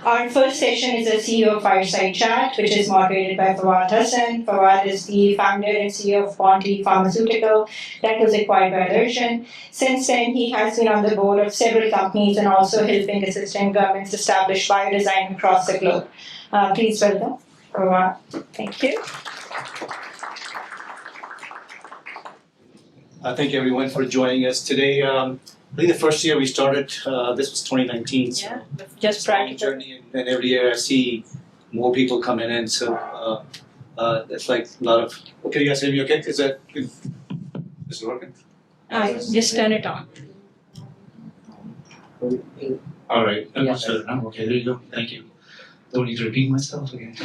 Our first session is a CEO Fireside Chat, which is moderated by Faraz. Faraz is the founder and CEO of Ponte Pharmaceutical that was acquired by Allergan. Since then, he has been on the board of several companies and also helping assisting governments establish biodesign across the globe. Please welcome Faraz. Thank you. Thank you, everyone, for joining us today. I think the first year we started, this was 2019. So yeah, just practical journey, and every year I see more people coming in. So it's like a lot of. Okay, you guys hear me? Okay, is it working? Just turn it on. All right. Yes. Okay, there you go. Thank you. Don't need to repeat myself again.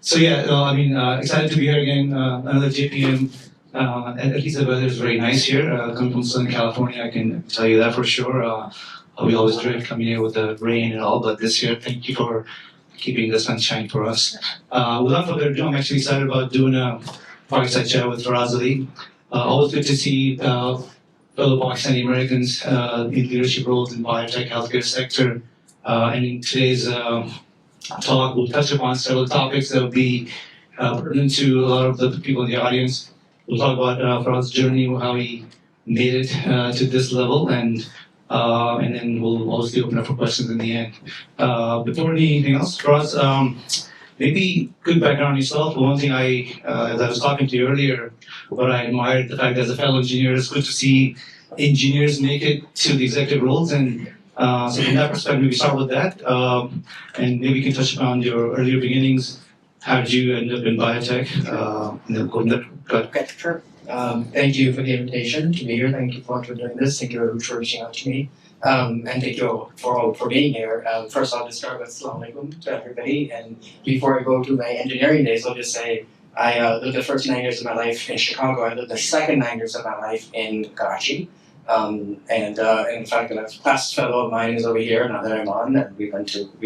Excited to be here again. Another JPM. At least the weather is very nice here. Coming from Southern California, I can tell you that for sure. We always dread coming here with the rain and all, but this year, thank you for keeping the sunshine for us. Without further ado, I'm actually excited about doing a fireside chat with Faraz. Always good to see fellow Pakistani Americans in leadership roles in biotech healthcare sector. And in today's talk, we'll touch upon several topics that will be pertinent to a lot of the people in the audience. We'll talk about Faraz's journey, how he made it to this level, and then we'll obviously open up for questions in the end. Before anything else, Faraz, maybe good background on yourself. One thing as I was talking to you earlier, what I admired the fact that as a fellow engineer, it's good to see engineers make it to the executive roles, and so from that perspective, maybe start with that, and maybe you can touch upon your earlier beginnings. How did you end up in biotech? And then go there. Okay, sure. Thank you for the invitation to be here. Thank you for doing this. Thank you for reaching out to me. And thank you for being here. First, I'll just start with Assalamu alaikum to everybody. And before I go to my engineering days, I'll just say I lived the first 9 years of my life in Chicago. I lived the second 9 years of my life in Karachi. In fact, a class fellow of mine is over here, now that I'm on, and we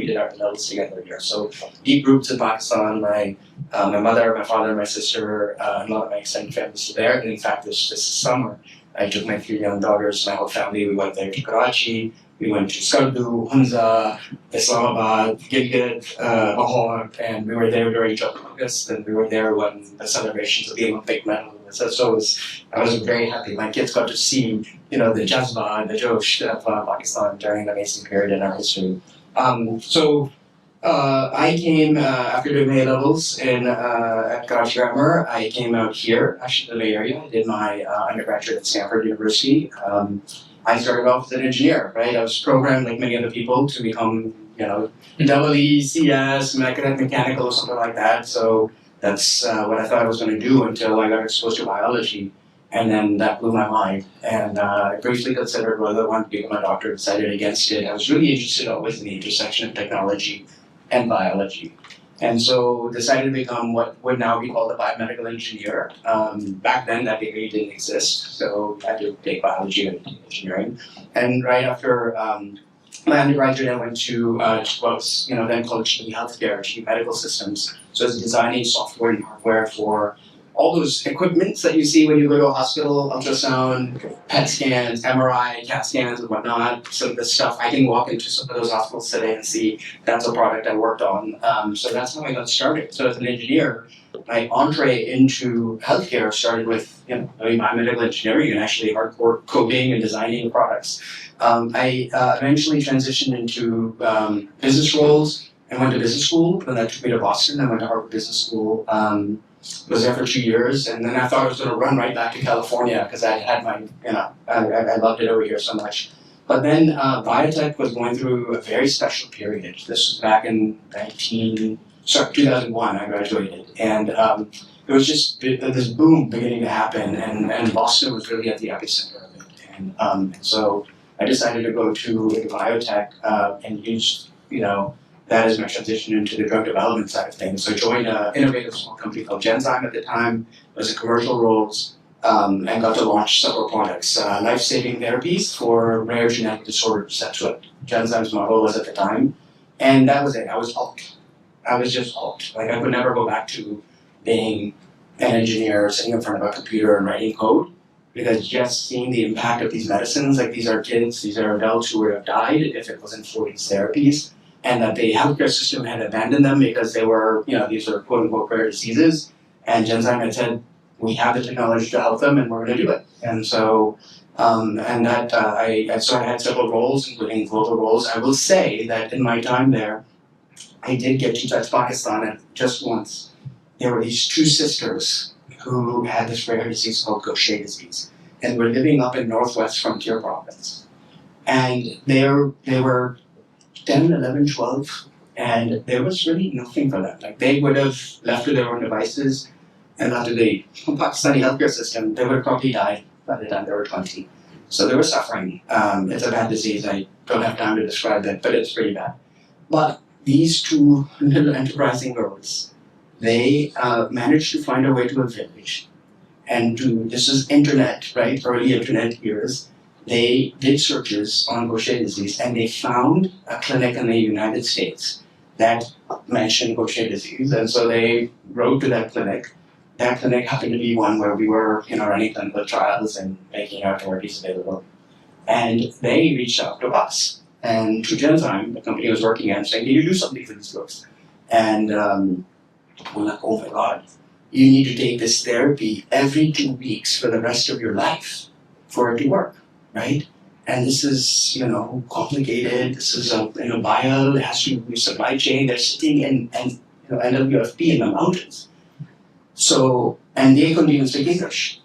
did our levels together here. So deep roots in Pakistan. My mother, my father, my sister, and a lot of my extended family is there. And in fact, this summer, I took my 3 young daughters, my whole family. We went there to Karachi. We went to Skardu, Hunza, Islamabad, Gilgit, Lahore, and we were there during August, and we were there when the celebrations of the Olympic medal. So I was very happy. My kids got to see, the Jazba and the Josh of Pakistan during an amazing period in our history. I came after doing my A-levels at Karachi Grammar. I came out here, actually in the Bay Area. I did my undergraduate at Stanford University. I started off as an engineer, right? I was programmed like many other people to become, EE, CS, mechanical, or something like that. So that's what I thought I was going to do until I got exposed to biology. And then that blew my mind. And I briefly considered whether I wanted to become a doctor, decided against it. I was really interested always in the intersection of technology and biology. And so decided to become what would now be called a biomedical engineer. Back then, that degree didn't exist, so I had to take biology and engineering. And right after my undergraduate, I went to what was then called GE Healthcare, GE Medical Systems. So I was designing software and hardware for all those equipments that you see when you go to a hospital, ultrasound, PET scans, MRI, CAT scans, and whatnot. So the stuff, I can walk into some of those hospitals today and see that's a product I worked on. So that's how I got started. So as an engineer, my entree into healthcare started with biomedical engineering and actually hardcore coding and designing products. I eventually transitioned into business roles and went to business school. And that took me to Boston. I went to Harvard Business School. Was there for 2 years, and then I thought I was going to run right back to California because I had my, I loved it over here so much. But then biotech was going through a very special period. This was back in 2001, I graduated. And it was just this boom beginning to happen, and Boston was really at the epicenter of it. And so I decided to go to biotech and use, that is my transition into the drug development side of things. So I joined an innovative small company called Genzyme at the time. It was in commercial roles and got to launch several products. Life-saving therapies for rare genetic disorders. That's what Genzyme's model was at the time. And that was it. I was hooked. I was just hooked. Like I could never go back to being an engineer sitting in front of a computer and writing code. Because just seeing the impact of these medicines, like these are kids, these are adults who would have died if it wasn't for these therapies. and that the healthcare system had abandoned them because they were, these are quote unquote rare diseases. And Genzyme had said, we have the technology to help them and we're going to do it. And so, I sort of had several roles, including global roles. I will say that in my time there, I did get to touch Pakistan, and just once, there were these two sisters who had this rare disease called Gaucher disease, and were living up in northwest frontier province. And they were 10, 11, 12, and there was really nothing for them. Like, they would have left to their own devices, and after the Pakistani healthcare system, they would have probably died by the time they were 20. So they were suffering. It's a bad disease. I don't have time to describe it, but it's pretty bad. But these two little enterprising girls, they managed to find a way to a village. And this is internet, right? Early internet years. They did searches on Gaucher disease, and they found a clinic in the United States that mentioned Gaucher disease. And so they wrote to that clinic. That clinic happened to be one where we were, running clinical trials and making our therapies available. And they reached out to us and to Genzyme, the company I was working at, saying, "Can you do something for these folks?" And we're like, "Oh my God, you need to take this therapy every 2 weeks for the rest of your life for it to work, right? And this is, complicated. This is a vial. It has to be supply chain. They're sitting in NWFP in the mountains." So, and they couldn't even speak English.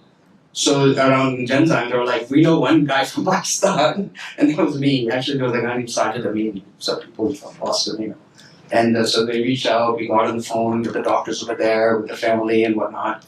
So around Genzyme, they were like, "We know one guy from Pakistan," and that was me. Actually, there was a guy named Sajid Amin, some people from Boston, And so they reached out. We got on the phone with the doctors over there, with the family and whatnot,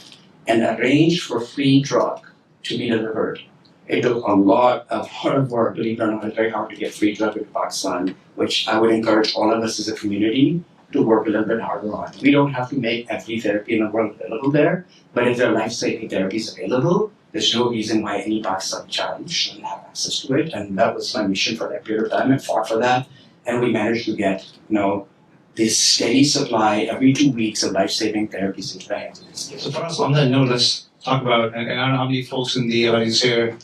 and arranged for free drug to be delivered. It took a lot of work. Believe it or not, it's very hard to get free drug into Pakistan, which I would encourage all of us as a community to work a little bit harder on. We don't have to make every therapy in the world available there, but if there are life-saving therapies available, there's no reason why any Pakistani child shouldn't have access to it. And that was my mission for that period of time. I fought for that, and we managed to get, this steady supply every 2 weeks of life-saving therapies into the hands of these kids. So Faraz, on that note, let's talk about, and I don't know how many folks in the audience here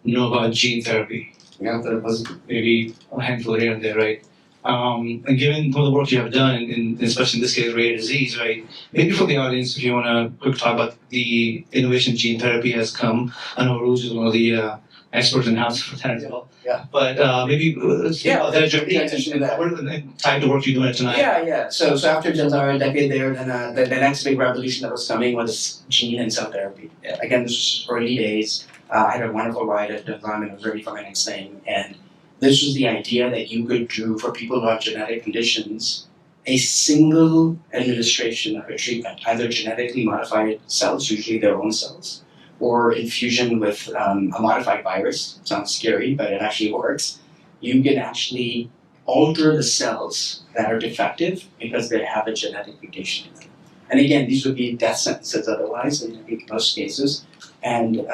know about gene therapy. Yeah, that was Maybe a handful here and there, right? And given all the work you have done, especially in this case, rare disease, right? Maybe for the audience, if you want to quick talk about the innovation gene therapy has come. I know Rouge is one of the experts in house for that as well. Yeah. But maybe let's speak about that journey and what are the type of work you're doing tonight? Yeah. So after Genzyme, a decade there, then the next big revolution that was coming was gene and cell therapy. Again, this was early days. I had a wonderful ride at Genzyme, and I was ready for my next thing. And this was the idea that you could do for people who have genetic conditions a single administration of a treatment, either genetically modified cells, usually their own cells, or infusion with a modified virus. It sounds scary, but it actually works. You can actually alter the cells that are defective because they have a genetic mutation in them. And again, these would be death sentences otherwise in most cases. And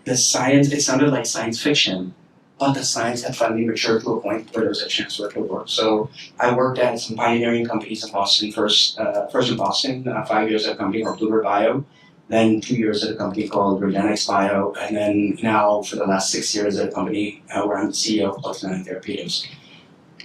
the science, it sounded like science fiction, but the science had finally matured to a point where there was a chance for it to work. So I worked at some pioneering companies in Boston, first in Boston, 5 years at a company called Bluebird Bio, then 2 years at a company called REGENXBIO, and then now for the last 6 years at a company where I'm the CEO of Pulse9 Therapeutics.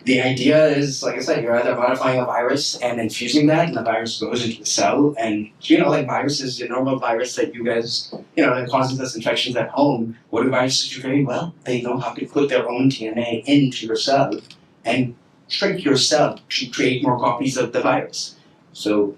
The idea is, like I said, you're either modifying a virus and infusing that, and the virus goes into the cell. And like viruses, the normal virus that you guys, that causes us infections at home, what do viruses do very well? They know how to put their own DNA into your cell and trick your cell to create more copies of the virus. So,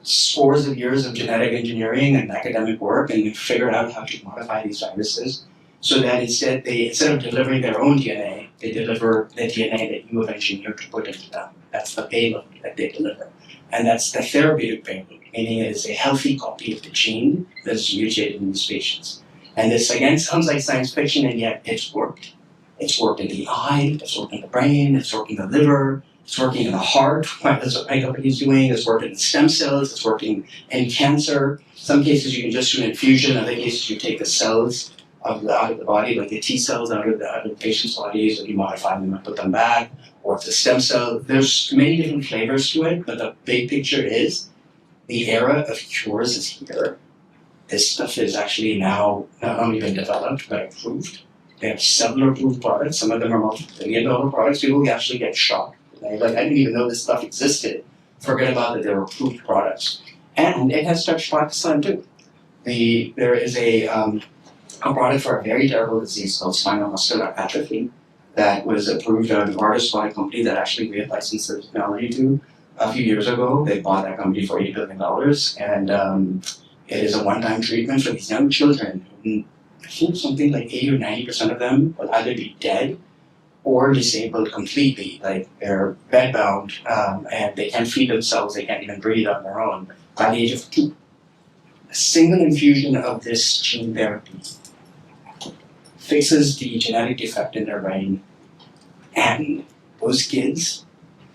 scores of years of genetic engineering and academic work, and we figured out how to modify these viruses so that instead of delivering their own DNA, they deliver the DNA that you have engineered to put into them. That's the payload that they deliver. And that's the therapeutic payload, meaning it is a healthy copy of the gene that is mutated in these patients. And this, again, sounds like science fiction, and yet it's worked. It's worked in the eye, it's worked in the brain, it's worked in the liver, it's working in the heart, that's what my company is doing, it's working in stem cells, it's working in cancer. Some cases you can just do an infusion, other cases you take the cells out of the body, like the T cells out of the patient's bodies, and you modify them and put them back, or it's a stem cell. There's many different flavors to it, but the big picture is the era of cures is here. This stuff is actually now not only been developed, but approved. They have several approved products. Some of them are multi-billion-dollar products. People actually get shocked Right? Like I didn't even know this stuff existed. Forget about that there were approved products. And it has touched Pakistan too. There is a product for a very terrible disease called spinal muscular atrophy that was approved on Novartis by a company that actually we had licensed the technology to a few years ago. They bought that company for $80 billion, and it is a one-time treatment for these young children. I think something like 80 or 90% of them will either be dead or disabled completely, like they're bedbound and they can't feed themselves, they can't even breathe on their own by the age of 2. A single infusion of this gene therapy fixes the genetic defect in their brain, and those kids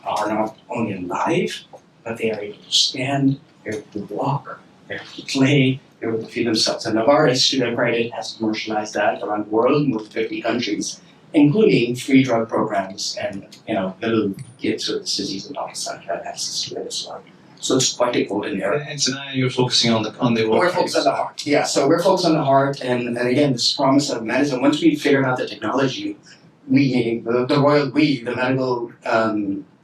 are not only alive, but they are able to stand, they're able to walk, they're able to play, they're able to feed themselves. And Novartis, to their credit, has commercialized that around the world, moved to 50 countries, including free drug programs, and little kids with this disease in Pakistan have access to it as well. So it's quite a golden era. And so now you're focusing on the We're focused on the heart. Yeah, so we're focused on the heart, and again, this promise of medicine. Once we figured out the technology, the medical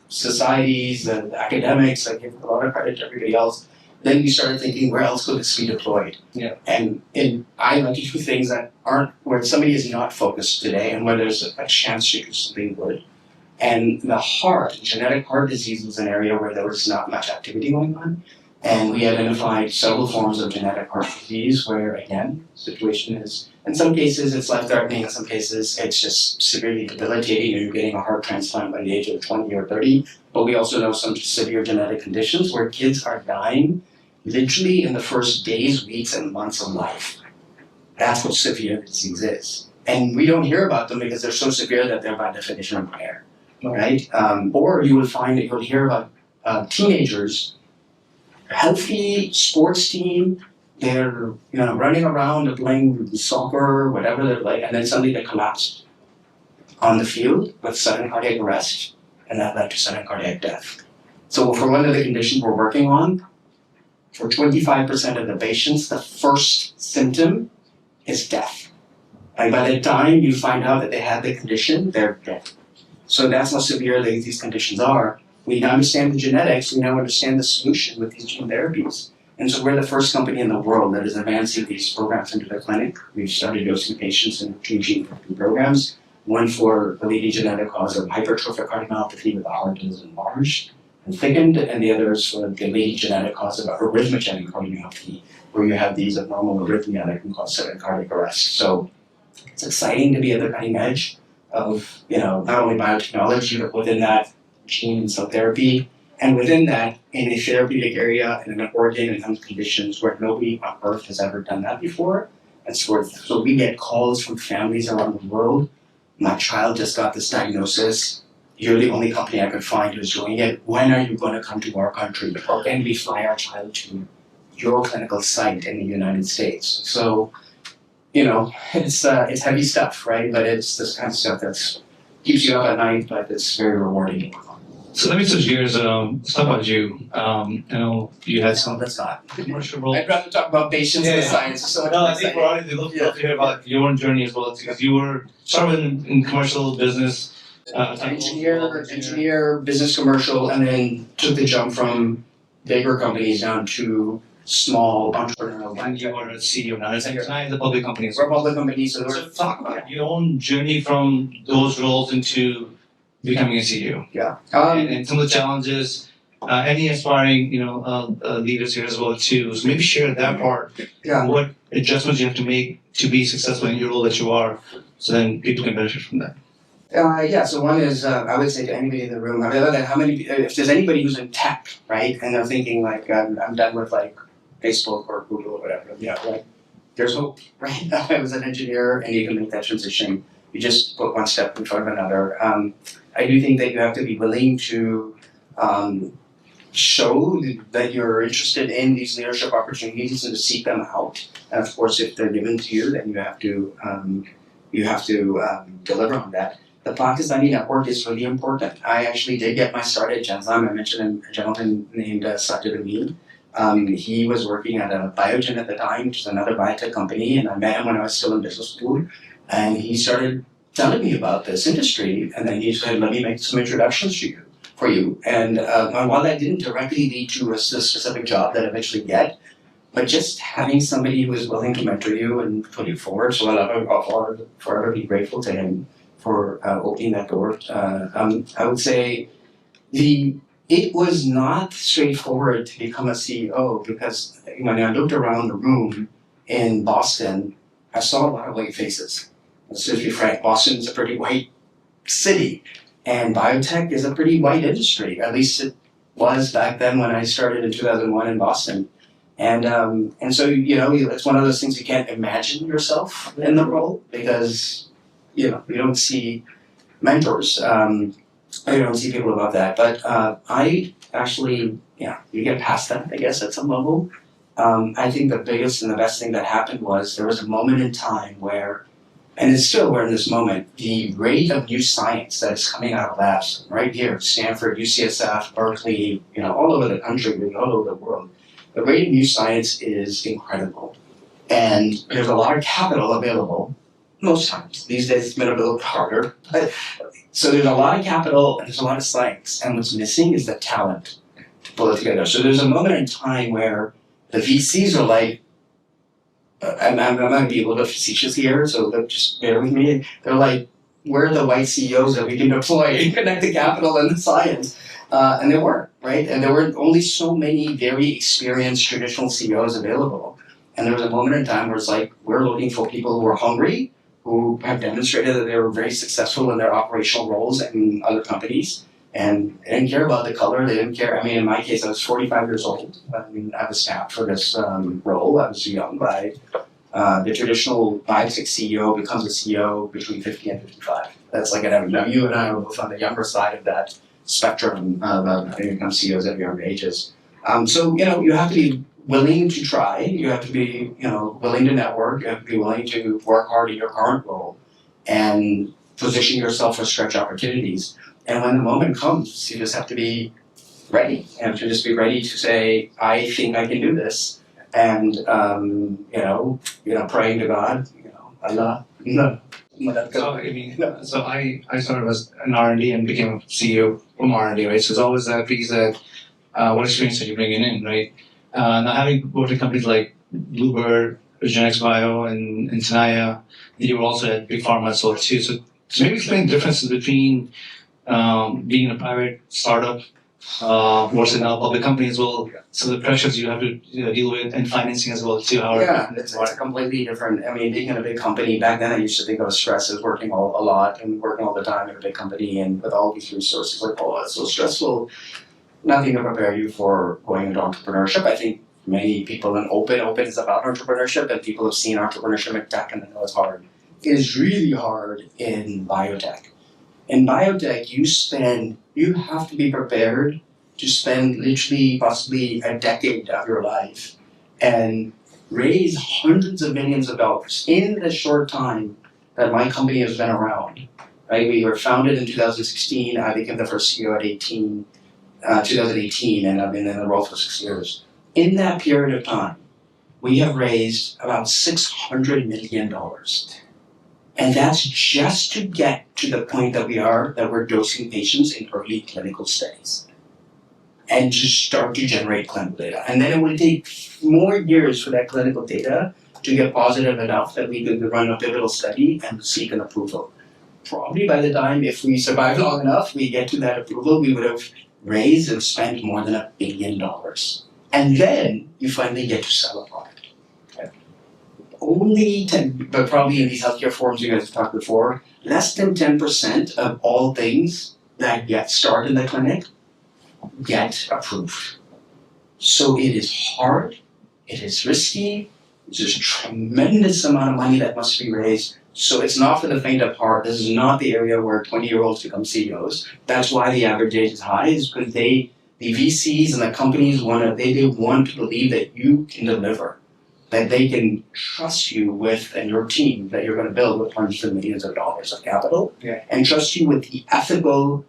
societies, the academics, I give a lot of credit to everybody else. Then we started thinking, where else could this be deployed? Yeah. And I like to do things that aren't where somebody is not focused today, and where there's a chance to do something good. And the heart, genetic heart disease, was an area where there was not much activity going on. And we identified several forms of genetic heart disease where, again, the situation is, in some cases, it's life-threatening. In some cases, it's just severely debilitating, and you're getting a heart transplant by the age of 20 or 30. But we also know some severe genetic conditions where kids are dying literally in the first days, weeks, and months of life. That's what severe disease is. And we don't hear about them because they're so severe that they're by definition rare. Right? Or you will find that you'll hear about teenagers, healthy sports team, they're running around, they're playing soccer, whatever they're like, and then suddenly they collapse on the field with sudden cardiac arrest, and that led to sudden cardiac death. So for one of the conditions we're working on, for 25% of the patients, the first symptom is death. Like by the time you find out that they had the condition, they're dead. So that's how severe these conditions are. We now understand the genetics, we now understand the solution with these gene therapies. And so we're the first company in the world that is advancing these programs into the clinic. We've started dosing patients in 2 gene therapy programs, one for the leading genetic cause of hypertrophic cardiomyopathy where the heart is enlarged and thickened, and the other is for the leading genetic cause of arrhythmogenic cardiomyopathy, where you have these abnormal arrhythmia that can cause sudden cardiac arrest. So it's exciting to be at the cutting edge of not only biotechnology, but within that gene and cell therapy, and within that in a therapeutic area in an organ and health conditions where nobody on earth has ever done that before. And so we get calls from families around the world. My child just got this diagnosis. You're the only company I could find who's doing it. When are you going to come to our country? Or can we fly our child to your clinical site in the United States? So it's heavy stuff, right? But it's this kind of stuff that keeps you up at night, but it's very rewarding. So let me switch gears. Let's talk about you. I know you had some That's not commercial roles. I'd rather talk about patients and science. So No, I think we're already love to hear about your own journey as well, because you were started in commercial business. Engineer, business commercial, and then took the jump from bigger companies down to small entrepreneurial. And you are a CEO now. It's a public company. We're a public company, so talk about your own journey from those roles into becoming a CEO. Yeah. And some of the challenges. Any aspiring, leaders here as well too. So maybe share that part. Yeah. What adjustments you have to make to be successful in your role that you are, so then people can benefit from that. So one is, I would say to anybody in the room, if there's anybody who's in tech, right, and they're thinking like, I'm done with like Facebook or Google or whatever, there's hope, right? I was an engineer and you can make that transition. You just put one step in front of another. I do think that you have to be willing to show that you're interested in these leadership opportunities and to seek them out. And of course, if they're given to you, then you have to deliver on that. The Pakistani network is really important. I actually did get my start at Genzyme. I mentioned a gentleman named Sajid Amin. He was working at a Biogen at the time, which is another biotech company, and I met him when I was still in business school. And he started telling me about this industry, and then he said, let me make some introductions to you. for you. And while that didn't directly lead to a specific job that I eventually get, but just having somebody who is willing to mentor you and put you forward, so I'll forever be grateful to him for opening that door. I would say it was not straightforward to become a CEO, because when I looked around the room in Boston, I saw a lot of white faces. Let's just be frank, Boston is a pretty white city, and biotech is a pretty white industry. At least it was back then when I started in 2001 in Boston. And so, it's one of those things you can't imagine yourself in the role, because, you don't see mentors. I don't see people above that. But I actually, you get past that, I guess, at some level. I think the biggest and the best thing that happened was there was a moment in time where, and it's still we're in this moment, the rate of new science that is coming out of labs right here, Stanford, UCSF, Berkeley, all over the country, all over the world. The rate of new science is incredible. And there's a lot of capital available, most times. These days it's been a little harder. But, so there's a lot of capital and there's a lot of science. And what's missing is the talent to pull it together. So there's a moment in time where the VCs are like, I'm going to be a little bit facetious here, so just bear with me. They're like, where are the white CEOs that we can deploy and connect the capital and the science? And there weren't, right? And there were only so many very experienced traditional CEOs available. And there was a moment in time where it's like, we're looking for people who are hungry, who have demonstrated that they were very successful in their operational roles in other companies. And they didn't care about the color, they didn't care. I mean, in my case, I was 45 years old. I was staffed for this role. I was young. The traditional biotech CEO becomes a CEO between 50 and 55. That's like you and I are both on the younger side of that spectrum of become CEOs at younger ages. So, you have to be willing to try. You have to be, willing to network. You have to be willing to work hard in your current role and position yourself for stretch opportunities. And when the moment comes, you just have to be ready. And to just be ready to say, I think I can do this. And, praying to God, Allah, So I started as an R&D and became a CEO from R&D, right? So it's always that piece that what experience are you bringing in, right? Now having worked at companies like Bluebird, REGENXBIO, and Tenaya, you were also at Big Pharma as well too. So maybe explain the differences between being a private startup versus now a public company as well. So the pressures you have to deal with and financing as well too. It's completely different. I mean, being in a big company, back then I used to think of stress as working a lot and working all the time in a big company and with all these resources. Like, oh, it's so stressful. Nothing to prepare you for going into entrepreneurship. I think many people in Open is about entrepreneurship, and people have seen entrepreneurship in tech and they know it's hard. It is really hard in biotech. In biotech, you have to be prepared to spend literally possibly a decade of your life and raise hundreds of millions of dollars in the short time that my company has been around. Right? We were founded in 2016. I became the first CEO at 2018, and I've been in the role for 6 years. In that period of time, we have raised about $600 million. And that's just to get to the point that we're dosing patients in early clinical studies and just start to generate clinical data. And then it will take more years for that clinical data to get positive enough that we could run a pivotal study and seek an approval. Probably by the time, if we survive long enough, we get to that approval, we would have raised and spent more than $1 billion. And then you finally get to sell a product. Only 10, but probably in these healthcare forums you guys have talked before, less than 10% of all things that get started in the clinic get approved. So it is hard, it is risky, there's a tremendous amount of money that must be raised. So it's not for the faint of heart. This is not the area where 20-year-olds become CEOs. That's why the average age is high, is because the VCs and the companies they want to believe that you can deliver, that they can trust you with, and your team that you're going to build with hundreds of millions of dollars of capital, and trust you with the ethical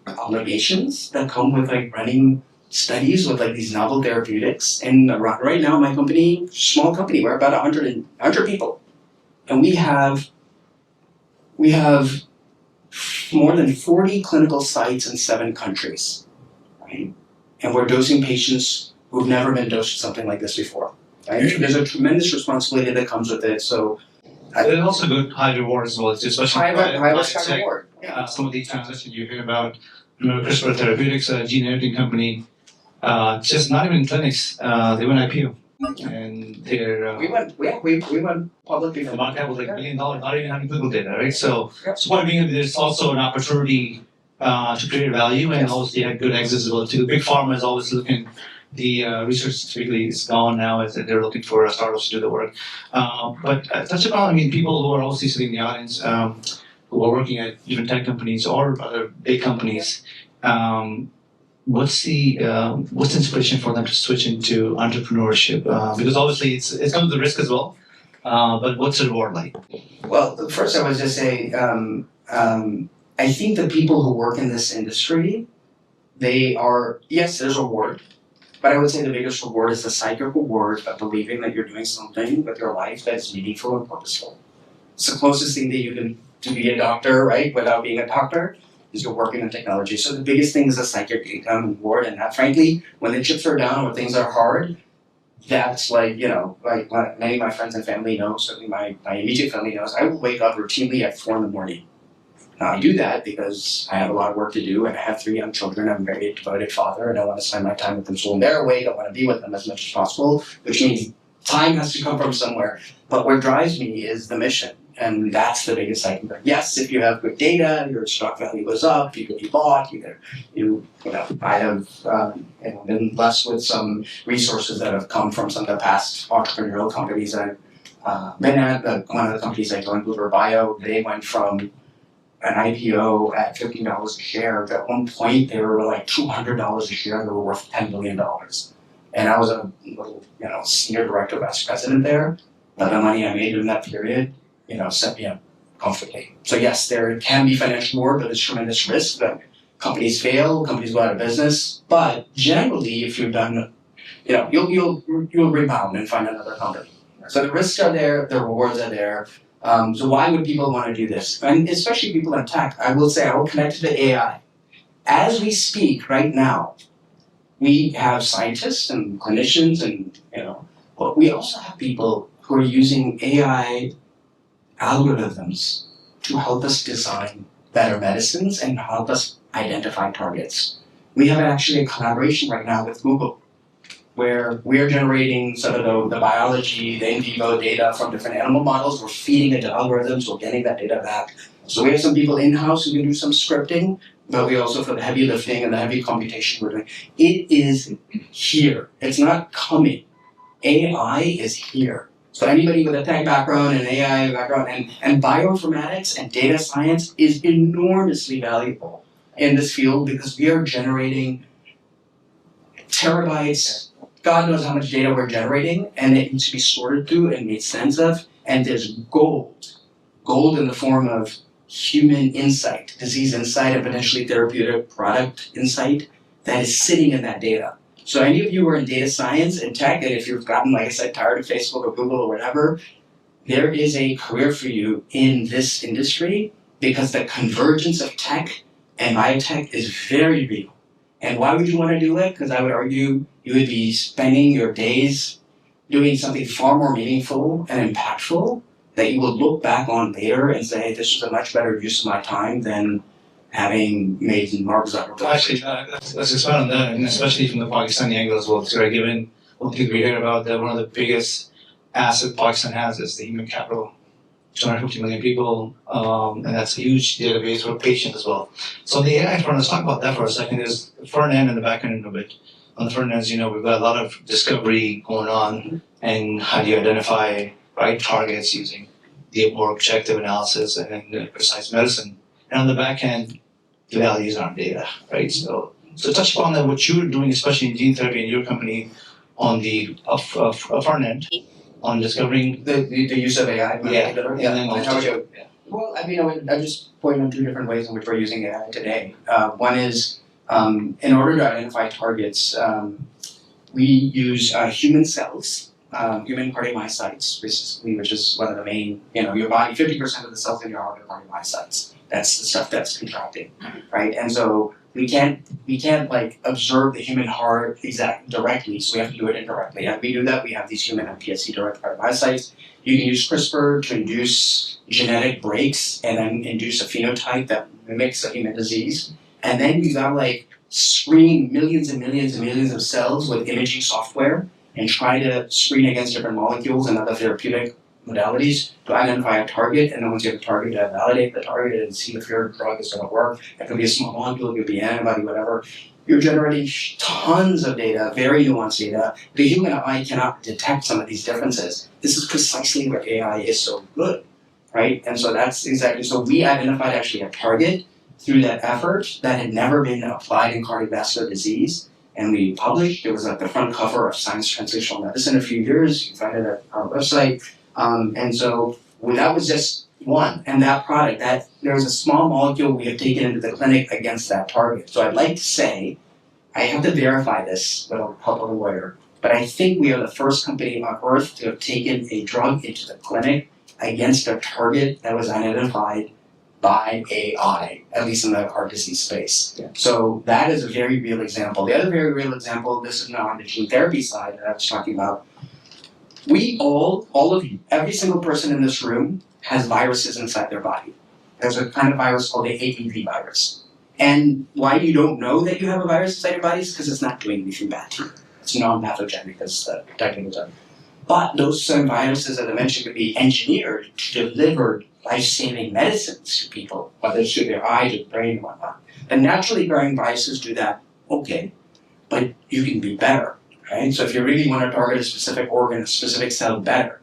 obligations that come with running studies with these novel therapeutics. And right now, my company, small company, we're about 100 people, and we have more than 40 clinical sites in 7 countries, right? And we're dosing patients who've never been dosed with something like this before, right? There's a tremendous responsibility that comes with it. So there's also good high reward as well, especially high risk, high reward. Yeah. Some of these transactions you hear about, remember CRISPR Therapeutics, a gene editing company, just not even in clinics, they went IPO. And they're we went public the before. market cap was like $1 billion, not even having clinical data, right? So, Yep. so what I mean, there's also an opportunity to create value, and Yes. also they had good exits as well too. Big pharma is always looking. The research typically is gone now, as they're looking for startups to do the work. But touch upon, I mean, people who are also sitting in the audience, who are working at even tech companies or other big companies. What's the inspiration for them to switch into entrepreneurship? Because obviously it comes with risk as well. But what's the reward like? Well, first I was just say, I think the people who work in this industry, they are, yes, there's a reward, but I would say the biggest reward is the psychic reward of believing that you're doing something with your life that is meaningful and purposeful. It's the closest thing that you can to be a doctor, right, without being a doctor, is you're working on technology. So the biggest thing is the psychic income and reward, and that, frankly, when the chips are down, when things are hard, that's like, like many of my friends and family know, certainly my immediate family knows, I will wake up routinely at 4 a.m. Now, I do that because I have a lot of work to do, and I have 3 young children. I'm a very devoted father, and I want to spend my time with them. So when they're awake, I want to be with them as much as possible, which means time has to come from somewhere. But what drives me is the mission, and that's the biggest thing. Yes, if you have good data, your stock value goes up, you can be bought, I have been blessed with some resources that have come from some of the past entrepreneurial companies I've been at. One of the companies I joined, bluebird, they went from an IPO at $15 a share. At one point, they were like $200 a share, and they were worth $10 million. And I was a little, senior director, vice president there. But the money I made in that period, set me up comfortably. So yes, there can be financial reward, but there's tremendous risk that companies fail, companies go out of business. But generally, if you've done, you'll rebound and find another company. So the risks are there, the rewards are there. So why would people want to do this? And especially people in tech, I will connect to the AI. As we speak right now, we have scientists and clinicians but we also have people who are using AI algorithms to help us design better medicines and help us identify targets. We have actually a collaboration right now with Google, where we are generating sort of the biology, the in vivo data from different animal models. We're feeding it to algorithms, we're getting that data back. So we have some people in-house who can do some scripting, but we also, for the heavy lifting and the heavy computation we're doing, it is here. It's not coming. AI is here. So anybody with a tech background and AI background and bioinformatics and data science is enormously valuable in this field because we are generating terabytes. God knows how much data we're generating, and it needs to be sorted through and made sense of. And there's gold in the form of human insight, disease insight, and potentially therapeutic product insight that is sitting in that data. So any of you who are in data science and tech, and if you've gotten, like I said, tired of Facebook or Google or whatever, there is a career for you in this industry because the convergence of tech and biotech is very real. And why would you want to do it? Because I would argue you would be spending your days doing something far more meaningful and impactful that you will look back on later and say, this was a much better use of my time than having made Mark Zuckerberg. Actually, let's expand on that, and especially from the Pakistani angle as well. So, given one thing we hear about that one of the biggest assets Pakistan has is the human capital. 250 million people, and that's a huge database for patients as well. So the AI front, let's talk about that for a second. There's the front end and the back end of it. On the front end, as you know, we've got a lot of discovery going on, and how do you identify right targets using the more objective analysis and precise medicine. And on the back end, the values aren't data, right? So touch upon that, what you're doing, especially in gene therapy in your company, on the front end, on discovering the use of AI. Yeah. Well, I would just point on 2 different ways in which we're using AI today. One is, in order to identify targets, we use human cells human cardiomyocytes, which is one of the main, your body, 50% of the cells in your heart are cardiomyocytes. That's the stuff that's contracting, right? And so we can't like observe the human heart directly, so we have to do it indirectly. And we do that, we have these human MPSC direct cardiomyocytes. You can use CRISPR to induce genetic breaks and then induce a phenotype that mimics a human disease. And then you gotta like screen millions and millions and millions of cells with imaging software and try to screen against different molecules and other therapeutic modalities to identify a target, and then once you have a target, to validate the target and see if your drug is going to work. It could be a small molecule, it could be an antibody, whatever. You're generating tons of data, very nuanced data. The human eye cannot detect some of these differences. This is precisely where AI is so good, right? And so that's exactly, so we identified actually a target through that effort that had never been applied in cardiovascular disease. And we published, it was at the front cover of Science Translational Medicine a few years. You can find it at our website. And so that was just one. And that product, that there was a small molecule we have taken into the clinic against that target. So I'd like to say, I have to verify this, but I'll help a lawyer. But I think we are the first company on earth to have taken a drug into the clinic against a target that was identified by AI, at least in the heart disease space. Yeah. So that is a very real example. The other very real example, this is now on the gene therapy side that I was talking about. We all of you, every single person in this room has viruses inside their body. There's a kind of virus called the AAV virus. And why you don't know that you have a virus inside your body is because it's not doing anything bad to you. It's non-pathogenic, that's the technical term. But those same viruses, as I mentioned, could be engineered to deliver life-saving medicines to people, whether it's to their eyes or brain and whatnot. And naturally occurring viruses do that, okay, but you can be better. Right? So if you really want to target a specific organ, a specific cell better,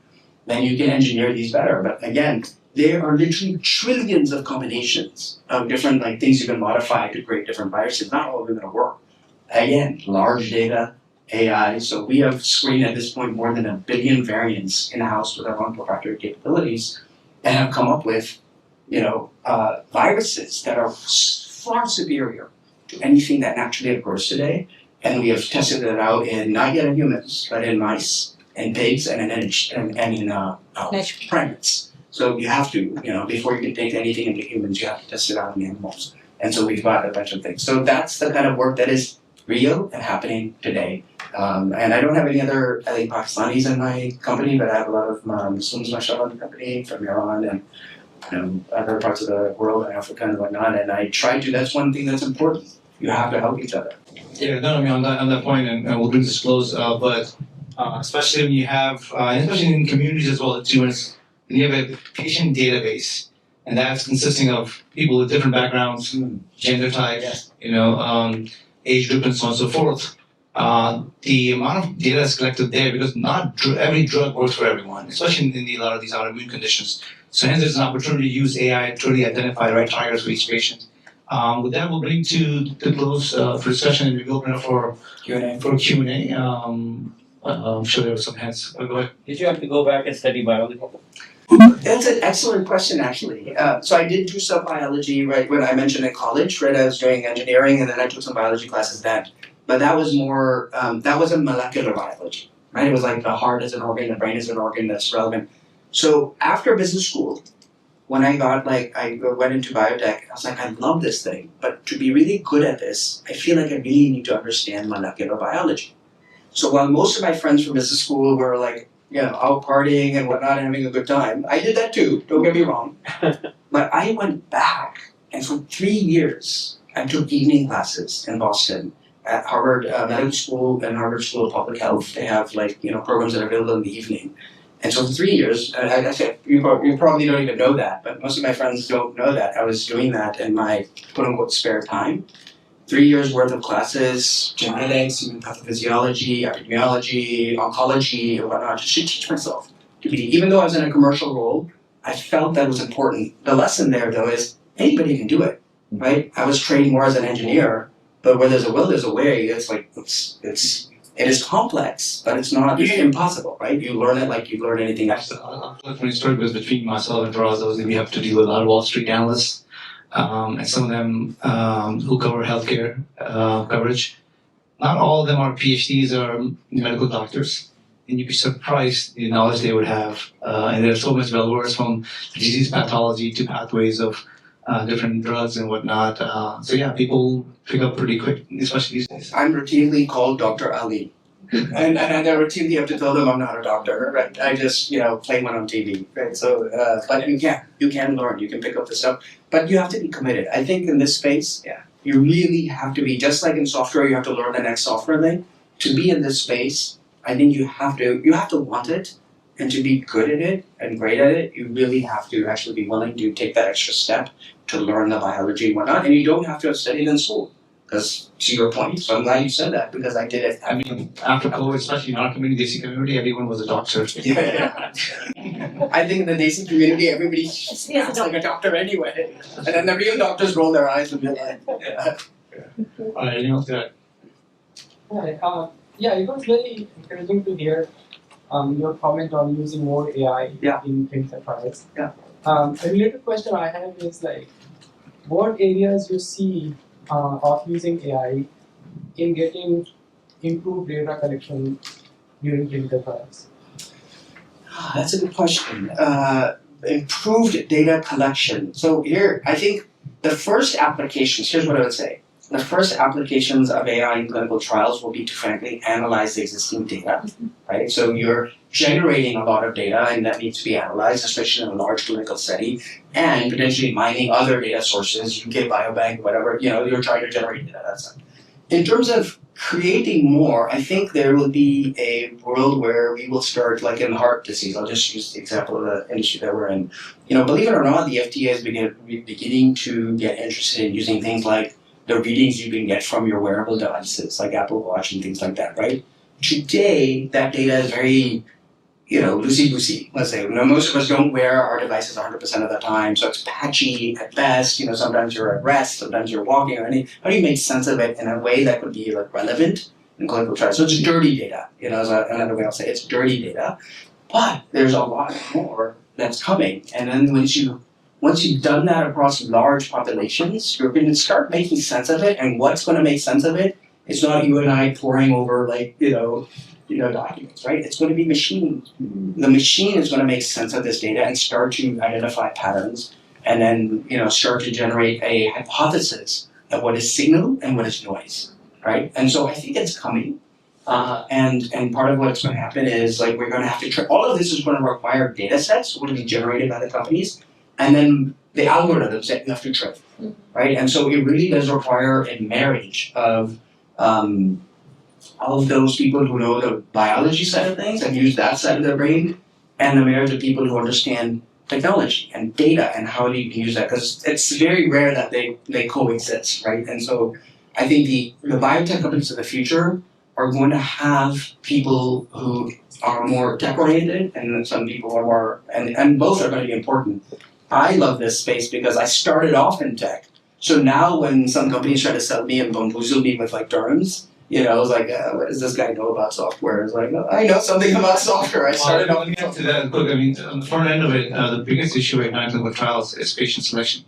then you can engineer these better. But again, there are literally trillions of combinations of different things you can modify to create different viruses. Not all of them are going to work. Again, large data, AI. So we have screened at this point more than 1 billion variants in-house with our own proprietary capabilities and have come up with, viruses that are far superior to anything that naturally occurs today. And we have tested it out in, not yet in humans, but in mice, and pigs, and in primates. So you have to, before you can take anything into humans, you have to test it out in animals. And so we've got a bunch of things. So that's the kind of work that is real and happening today. And I don't have any other, Pakistanis in my company, but I have a lot of Muslims, mashallah, in the company from Iran and other parts of the world, and Africa and whatnot. And I try to, that's one thing that's important. You have to help each other. Yeah, no, I mean, on that point, and we'll bring this close, but especially when you have, especially in communities as well, too, when you have a patient database, and that's consisting of people with different backgrounds, gender types, age group, and so on and so forth. The amount of data is collected there, because not every drug works for everyone, especially in a lot of these autoimmune conditions. So hence there's an opportunity to use AI to really identify the right targets for each patient. With that, we'll bring to close for discussion, and we will open up for Q&A. I'm sure there were some hands. Go ahead. Did you have to go back and study biology? That's an excellent question, actually. So I did do some biology, right, when I mentioned in college, right? I was doing engineering, and then I took some biology classes then. But that was more, that was a molecular biology, right? It was like the heart is an organ, the brain is an organ that's relevant. So after business school, when I went into biotech, I was like, I love this thing, but to be really good at this, I feel like I really need to understand molecular biology. So while most of my friends from business school were out partying and whatnot and having a good time, I did that too, don't get me wrong. But I went back, and for 3 years, I took evening classes in Boston at Harvard Medical School and Harvard School of Public Health. They have programs that are available in the evening. And so for 3 years, I said, you probably don't even know that, but most of my friends don't know that. I was doing that in my quote-unquote spare time. 3 years worth of classes, genetics, human pathophysiology, epidemiology, oncology, and whatnot, just to teach myself to be, even though I was in a commercial role, I felt that was important. The lesson there, though, is anybody can do it, right? I was trained more as an engineer, but where there's a will, there's a way. It is complex, but it's not impossible, right? You learn it like you learn anything else. Funny story, because between myself and Faraz, we have to deal with a lot of Wall Street analysts, and some of them who cover healthcare coverage. Not all of them are PhDs or medical doctors, and you'd be surprised the knowledge they would have. And they're so much well versed from disease pathology to pathways of different drugs and whatnot. So yeah, people pick up pretty quick, especially these days. I'm routinely called Dr. Ali. And I routinely have to tell them I'm not a doctor, right? I just, play one on TV, right? So, but you can learn, you can pick up the stuff, but you have to be committed. I think in this space, you really have to be, just like in software, you have to learn the next software thing. To be in this space, I think you have to want it, and to be good at it and great at it, you really have to actually be willing to take that extra step to learn the biology and whatnot, and you don't have to have studied in school. Because, to your point, so I'm glad you said that, because I did it. I mean, after COVID, especially in our community, Desi community, everyone was a doctor. Yeah. I think in the Desi community, everybody acts like a doctor anyway. And then the real doctors roll their eyes and be like, Anything else to add? It was very encouraging to hear your comment on using more AI in clinical trials. A related question I have is what areas you see of using AI in getting improved data collection during clinical trials? That's a good question. Improved data collection. So here, I think the first applications, here's what I would say. The first applications of AI in clinical trials will be to frankly analyze the existing data, right? So you're generating a lot of data and that needs to be analyzed, especially in a large clinical study, and potentially mining other data sources, UK Biobank, whatever, you're trying to generate data. That's it. In terms of creating more, I think there will be a world where we will start, like in heart disease. I'll just use the example of the industry that we're in. Believe it or not, the FDA is beginning to get interested in using things like the readings you can get from your wearable devices, like Apple Watch and things like that, right? Today, that data is very, loosey-goosey, let's say. Most of us don't wear our devices 100% of the time, so it's patchy at best. Sometimes you're at rest, sometimes you're walking, how do you make sense of it in a way that could be relevant in clinical trials? So it's dirty data, is another way I'll say it. It's dirty data, but there's a lot more that's coming. And then once you've done that across large populations, you're going to start making sense of it, and what's going to make sense of it is not you and I poring over documents, right? It's going to be machine. The machine is going to make sense of this data and start to identify patterns, and then start to generate a hypothesis of what is signal and what is noise, right? And so I think it's coming, and part of what's going to happen is we're going to have to all of this is going to require data sets which will be generated by the companies. And then the algorithms that you have to train, right? And so it really does require a marriage of those people who know the biology side of things and use that side of their brain, and the marriage of people who understand technology and data and how you can use that, because it's very rare that they coexist, right? And so I think the biotech companies of the future are going to have people who are more tech-oriented, and some people are more, and both are going to be important. I love this space because I started off in tech. So now when some companies try to sell me and bamboozle me with terms, I was like, what does this guy know about software? It's like, I know something about software. I started off. Get to that. Look, on the front end of it, the biggest issue right now in clinical trials is patient selection.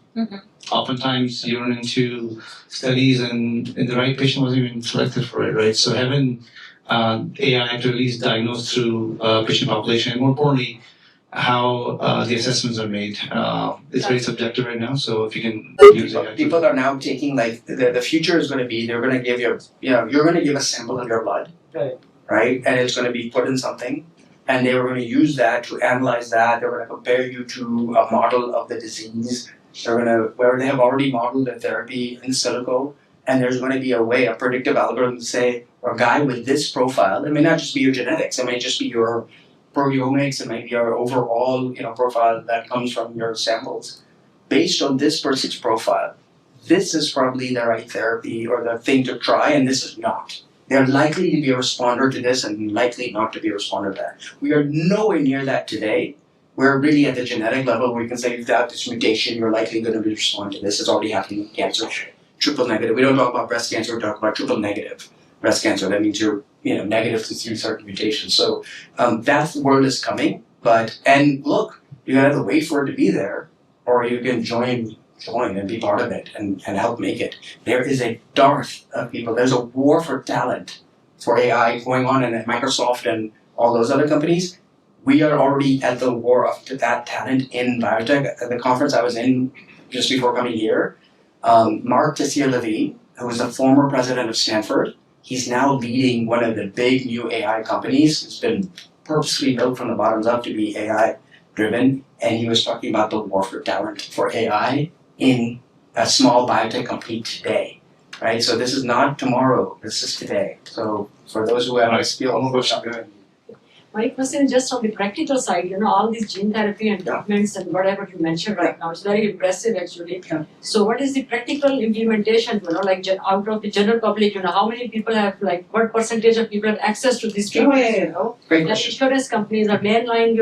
Oftentimes you run into studies and the right patient wasn't even selected for it, right? So having AI to at least diagnose through patient population, and more importantly, how the assessments are made. It's very subjective right now, so if you can use it. People are now taking the future is going to be they're going to give you're going to give a sample of your blood, right? And it's going to be put in something, and they were going to use that to analyze that. They're going to compare you to a model of the disease. They're going to where they have already modeled the therapy in silico, and there's going to be a predictive algorithm to say, a guy with this profile. It may not just be your genetics. It may just be your proteomics and maybe your overall profile that comes from your samples. Based on this person's profile, this is probably the right therapy or the thing to try, and this is not. They're likely to be a responder to this and likely not to be a responder to that. We are nowhere near that today. We're really at the genetic level where we can say if you have this mutation, you're likely going to be respond to this. It's already happening in cancer. Triple negative. We don't talk about breast cancer, we talk about triple negative breast cancer. That means you're negative to certain mutations. So that world is coming. And look, you gotta have to wait for it to be there, or you can join and be part of it and help make it. There is a dearth of people. There's a war for talent for AI going on, and at Microsoft and all those other companies. We are already at the war of that talent in biotech. At the conference I was in just before coming here, Mark Tessier-Levine, who was the former president of Stanford, he's now leading one of the big new AI companies. It's been purposely built from the bottoms up to be AI driven, and he was talking about the war for talent for AI in a small biotech company today, right? So this is not tomorrow, this is today. So for those who have a skill, my question is just on the practical side, all these gene therapy and treatments and whatever you mentioned right now, it's very impressive actually. Yeah. So what is the practical implementation, like out of the general public, how many people have, what percentage of people have access to this treatment? Great The question. insurance companies are mainline,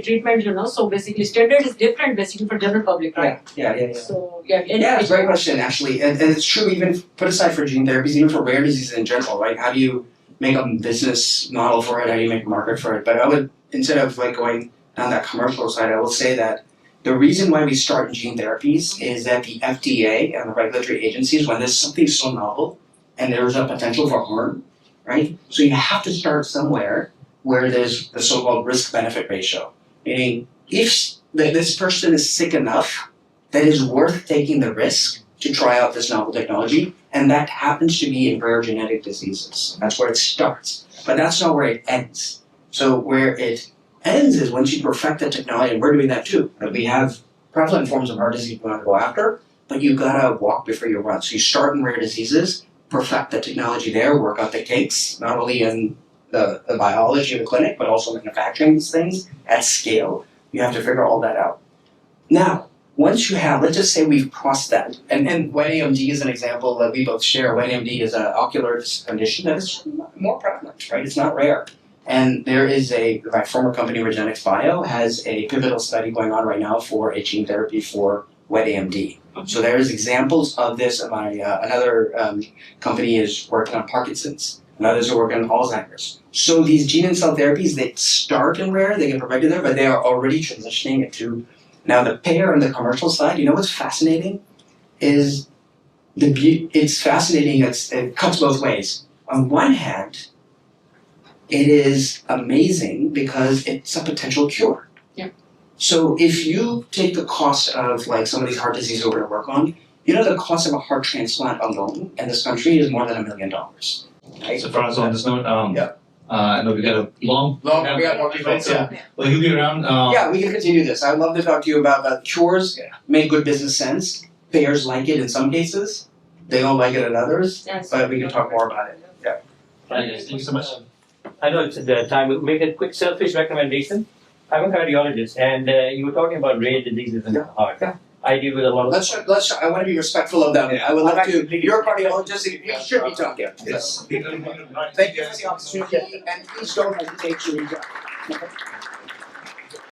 treatment, so basically standard is different basically for general public, right? Yeah. So, Yeah, it's a great question actually. And it's true even, put aside for gene therapies, even for rare diseases in general, right? How do you make a business model for it? How do you make a market for it? But I would, instead of going on that commercial side, I will say that the reason why we start in gene therapies is that the FDA and the regulatory agencies, when there's something so novel and there's a potential for harm, right? So you have to start somewhere where there's the so-called risk-benefit ratio. Meaning, if this person is sick enough that is worth taking the risk to try out this novel technology, and that happens to be in rare genetic diseases. That's where it starts. But that's not where it ends. So where it ends is once you perfect the technology, and we're doing that too. Like we have prevalent forms of heart disease we want to go after, but you gotta walk before you run. So you start in rare diseases, perfect the technology there, work out the kinks, not only in the biology of the clinic, but also manufacturing these things at scale. You have to figure all that out. Now, once you have, let's just say we've crossed that, and wet AMD is an example that we both share. Wet AMD is an ocular condition that is more prevalent, right? It's not rare. And there is my former company, REGENXBIO, has a pivotal study going on right now for a gene therapy for wet AMD. So there's examples of this. Another company is working on Parkinson's, and others are working on Alzheimer's. So these gene and cell therapies, they start in rare, they get perfected there, but they are already transitioning it to. Now the payer and the commercial side, what's fascinating is it's fascinating, it cuts both ways. On one hand, it is amazing because it's a potential cure. Yeah. So if you take the cost of some of these heart diseases we're going to work on, the cost of a heart transplant alone in this country is more than $1 million. Right? So Faraz, on this note, I know we got a long. We got more people. So, well, he'll be around. Yeah, we can continue this. I'd love to talk to you about cures. Make good business sense. Payers like it in some cases. They don't like it in others. Yes. But we can talk more about it. Yeah. Thank you so much. I know it's the time. We'll make a quick selfish recommendation. I'm a cardiologist, and you were talking about rare diseases in the heart. Yeah. I deal with a lot of. Let's. I want to be respectful of them. I would love to. You're a cardiologist. You should be talking. Yes. Thank you for the opportunity, and please don't hesitate to reach out.